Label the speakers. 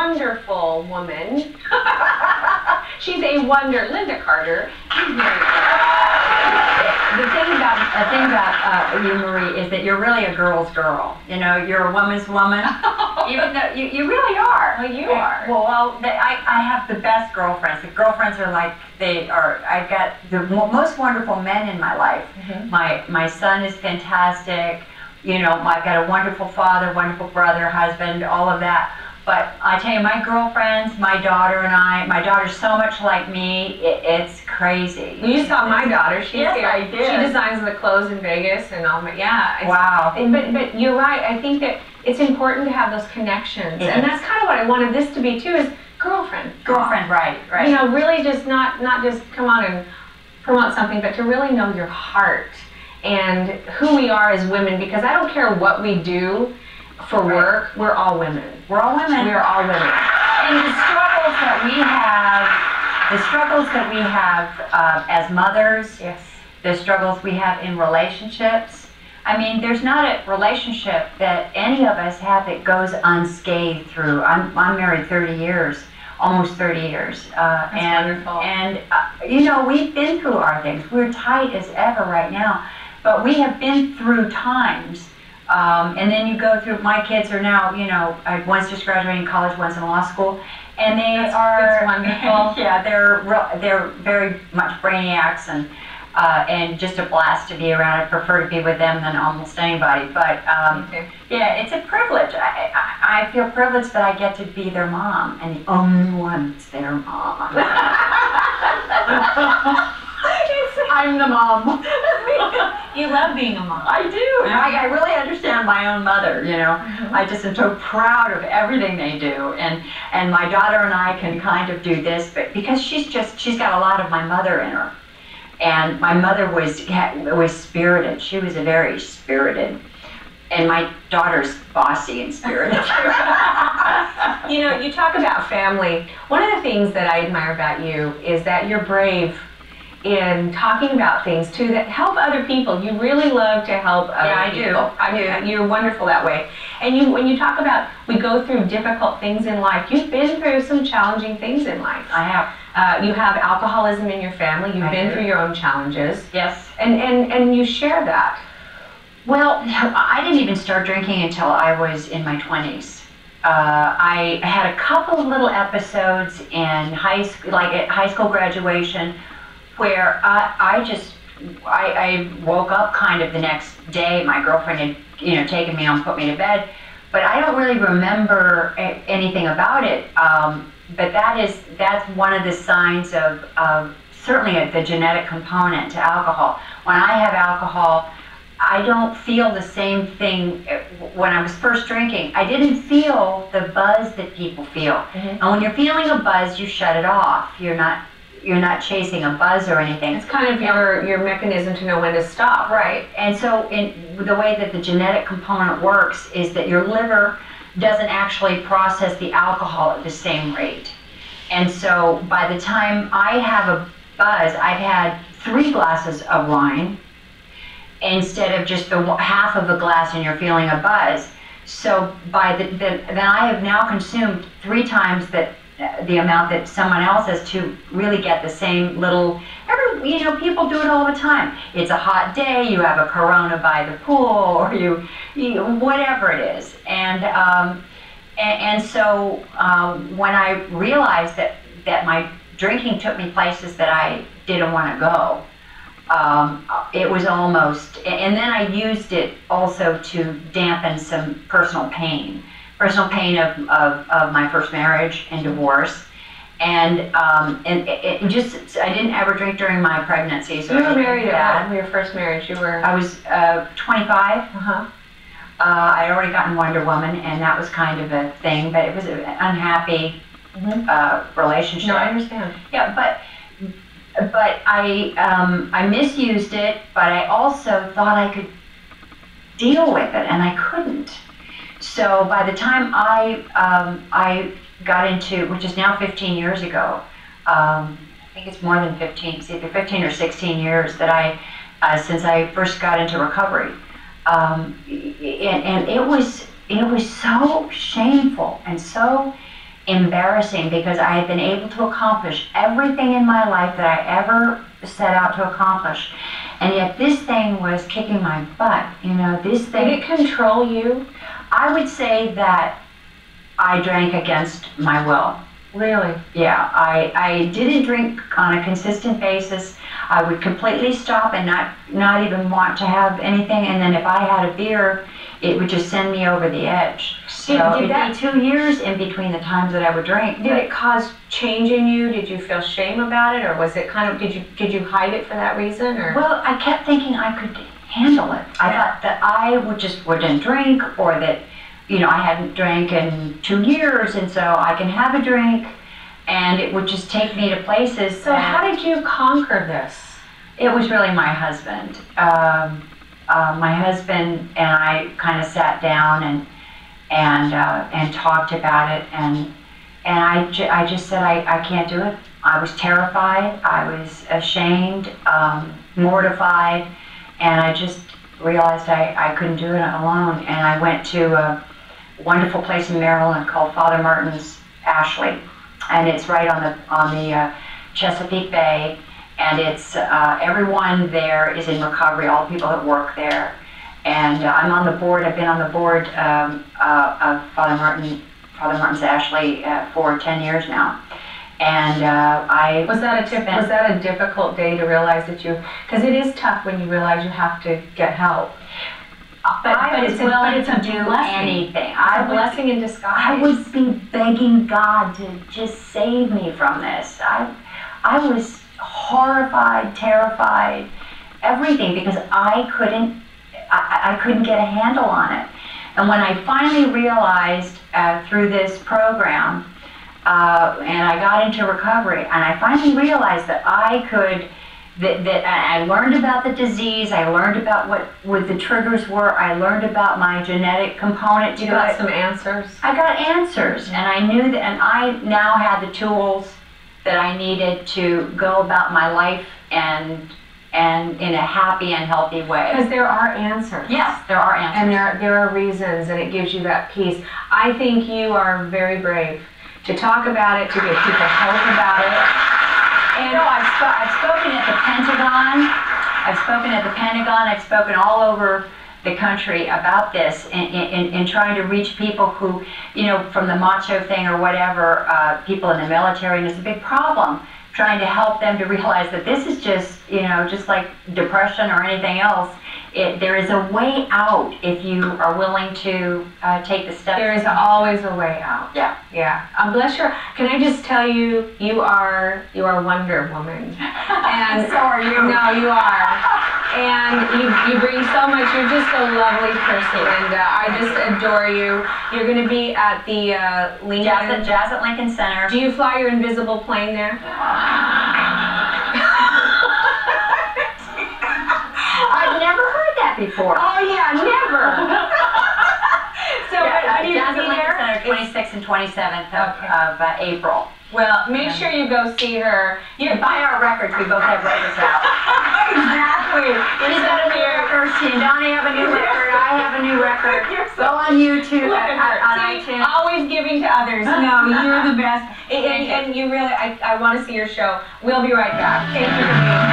Speaker 1: wonderful woman. She's a wonder. Lynda Carter.
Speaker 2: The thing about you, Marie, is that you're really a girl's girl. You know, you're a woman's woman. Even though you really are.
Speaker 1: Well, you are.
Speaker 2: Well, I have the best girlfriends. The girlfriends are like, I've got the most wonderful men in my life. My son is fantastic. You know, I've got a wonderful father, wonderful brother, husband, all of that. But I tell you, my girlfriends, my daughter and my daughter's so much like me, it's crazy.
Speaker 1: You saw my daughter.
Speaker 2: Yes, I did.
Speaker 1: She designs the clothes in Vegas and all my, yeah.
Speaker 2: Wow.
Speaker 1: But you're right. I think that it's important to have those connections.
Speaker 2: Yes.
Speaker 1: And that's kind of what I wanted this to be too, is girlfriend.
Speaker 2: Girlfriend, right.
Speaker 1: You know, really just not just come on and promote something, but to really know your heart and who we are as women, because I don't care what we do for work, we're all women.
Speaker 2: We're all women.
Speaker 1: We're all women.
Speaker 2: And the struggles that we have as mothers,
Speaker 1: yes,
Speaker 2: the struggles we have in relationships. I mean, there's not a relationship that any of us have that goes unscathed through. I'm married 30 years, almost 30 years.
Speaker 1: That's wonderful.
Speaker 2: And you know, we've been through our things. We're tight as ever right now, but we have been through times. And then you go through, my kids are now, you know, one's just graduating college, one's in law school, and
Speaker 1: That's wonderful.
Speaker 2: Yeah, they're very much brainiacs and just a blast to be around. I prefer to be with them than almost anybody. But yeah, it's a privilege. I feel privileged that I get to be their mom, and the only one that's their mom. I'm the mom.
Speaker 1: You love being a mom.
Speaker 2: I do. And I really understand my own mother, you know. I just am so proud of everything they do. And my daughter and I can kind of do this, but because she's got a lot of my mother in her. And my mother was spirited. She was a very spirited. And my daughter's bossy and spirited.
Speaker 1: You know, you talk about family. One of the things that I admire about you is that you're brave in talking about things too that help other people. You really love to help other people. I do. You're wonderful that way. And when you talk about we go through difficult things in life, you've been through some challenging things in life.
Speaker 2: I have.
Speaker 1: You have alcoholism in your family. You've been through your own challenges.
Speaker 2: Yes.
Speaker 1: And you share that.
Speaker 2: Well, I didn't even start drinking until I was in my 20s. I had a couple of little episodes in high school, like at high school graduation, where I woke up kind of the next day. My girlfriend had, you know, taken me home, put me to bed, but I don't really remember anything about it. But that's one of the signs of certainly the genetic component to alcohol. When I have alcohol, I don't feel the same thing. When I was first drinking, I didn't feel the buzz that people feel. And when you're feeling a buzz, you shut it off. You're not chasing a buzz or anything.
Speaker 1: It's kind of your mechanism to know when to stop.
Speaker 2: Right. And so the way that the genetic component works is that your liver doesn't actually process the alcohol at the same rate. And so by the time I have a buzz, I've had 3 glasses of wine instead of just the half of a glass and you're feeling a buzz. So then I have now consumed 3 times the amount that someone else has to really get the same little, you know, people do it all the time. It's a hot day, you have a Corona by the pool, or you whatever it is. And so when I realized that my drinking took me places that I didn't want to go, it was almost, and then I used it also to dampen some personal pain of my first marriage and divorce, and it just, I didn't ever drink during my pregnancy. So
Speaker 1: you were married at your first marriage.
Speaker 2: I was 25. I had already gotten Wonder Woman, and that was kind of a thing, but it was an unhappy relationship.
Speaker 1: No, I understand.
Speaker 2: Yeah, but I misused it, but I also thought I could deal with it, and I couldn't. So by the time I got into, which is now 15 years ago, I think it's more than 15, it's either 15 or 16 years that since I first got into recovery. And it was so shameful and so embarrassing because I had been able to accomplish everything in my life that I ever set out to accomplish. And yet this thing was kicking my butt, you know, this thing.
Speaker 1: Did it control you?
Speaker 2: I would say that I drank against my will.
Speaker 1: Really?
Speaker 2: Yeah, I didn't drink on a consistent basis. I would completely stop and not even want to have anything, and then if I had a beer, it would just send me over the edge. So it'd be 2 years in between the times that I would drink.
Speaker 1: Did it cause change in you? Did you feel shame about it, or was it kind of, did you hide it for that reason? Or?
Speaker 2: Well, I kept thinking I could handle it. I thought that I wouldn't drink, or that, you know, I hadn't drank in 2 years, and so I can have a drink, and it would just take me to places.
Speaker 1: So how did you conquer this?
Speaker 2: It was really my husband. My husband and I kind of sat down and talked about it, and I just said I can't do it. I was terrified. I was ashamed, mortified, and I just realized I couldn't do it alone. And I went to a wonderful place in Maryland called Father Martin's Ashley, and it's right on the Chesapeake Bay. And it's everyone there is in recovery, all the people that work there. And I'm on the board. I've been on the board of Father Martin's Ashley for 10 years now. And
Speaker 1: was that a difficult day to realize that you? Because it is tough when you realize you have to get help.
Speaker 2: But it's willing to do anything.
Speaker 1: It's a blessing in disguise.
Speaker 2: I would be begging God to just save me from this. I was horrified, terrified, everything, because I couldn't get a handle on it. And when I finally realized through this program, and I got into recovery, and I finally realized that I could, that I learned about the disease, I learned about what the triggers were, I learned about my genetic component to it.
Speaker 1: You got some answers?
Speaker 2: I got answers, and I knew that, and I now had the tools that I needed to go about my life and in a happy and healthy way.
Speaker 1: Because there are answers.
Speaker 2: Yes, there are answers.
Speaker 1: And there are reasons, and it gives you that peace. I think you are very brave to talk about it, to give people hope about it.
Speaker 2: And I've spoken at the Pentagon. I've spoken all over the country about this in trying to reach people who, you know, from the macho thing or whatever, people in the military, and it's a big problem, trying to help them to realize that this is just, you know, just like depression or anything else. There is a way out if you are willing to take the steps.
Speaker 1: There is always a way out.
Speaker 2: Yeah.
Speaker 1: Yeah. Bless your. Can I just tell you, you are Wonder Woman, and
Speaker 2: so are you.
Speaker 1: No, you are, and you bring so much. You're just a lovely person, and I just adore you. You're going to be at the Lincoln
Speaker 2: Jazz at Lincoln Center.
Speaker 1: Do you fly your invisible plane there?
Speaker 2: I've never heard that before.
Speaker 1: Oh yeah, never. So when you
Speaker 2: Jazz
Speaker 1: be
Speaker 2: at Lincoln
Speaker 1: there?
Speaker 2: Center, 26th and 27th of April.
Speaker 1: Well, make sure you go see her.
Speaker 2: You buy our records. We both have records out.
Speaker 1: Exactly.
Speaker 2: She's got a new record. She and Donnie have a new record. I have a new record. Go on YouTube, on iTunes.
Speaker 1: Always giving to others. No, you're the best. And you really, I want to see your show. We'll be right back. Thank you for being here.